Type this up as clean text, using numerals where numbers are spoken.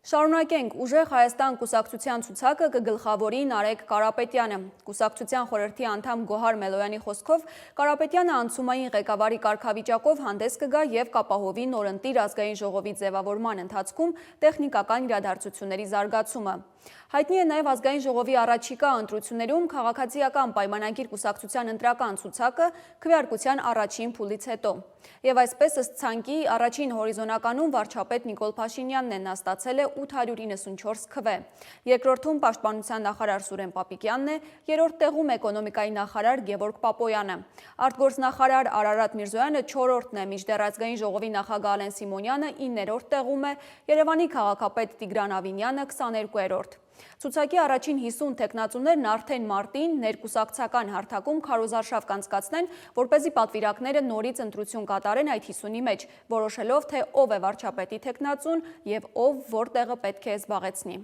Շարունակենք ուժեղ Հայաստան կուսակցության ցուցակը կգլխավորի Նարեկ Կարապետյանը։ Կուսակցության խորհրդի անդամ Գոհար Մելոյանի խոսքով Կարապետյանը անցումային ղեկավարի կարգավիճակով հանդես կգա եւ կապահովի նորընտիր ազգային ժողովի ձևավորման ընթացքում տեխնիկական իրադարձությունների զարգացումը։ Հայտնի է նաև ազգային ժողովի առաջիկա ընտրություններում քաղաքացիական պայմանագիր կուսակցության ընտրական ցուցակը քվեարկության առաջին փուլից հետո։ Եվ այսպես ըստ ցանկի առաջին հորիզոնականում վարչապետ Նիկոլ Փաշինյանն է ստացել է 894 քվե։ Երկրորդում պաշտպանության նախարար Սուրեն Պապիկյանն է, երրորդ տեղում էկոնոմիկայի նախարար Գևորգ Պապոյանը։ Արտգործնախարար Արարատ Միրզոյանը 4-րդն է, մինչդեռ ազգային ժողովի նախագահ Ալեն Սիմոնյանը 9-րդ տեղում է, Երևանի քաղաքապետ Տիգրան Ավինյանը 22-րդ։ Ցուցակի առաջին 50 թեկնածուներն արդեն մարտին ներկուսակցական հարթակում քարոզարշավ կանցկացնեն, որպեսզի պատվիրակները նորից ընտրություն կատարեն այդ 50-ի մեջ, որոշելով թե ով է վարչապետի թեկնածուն եւ ով որտեղը պետք է զբաղեցնի։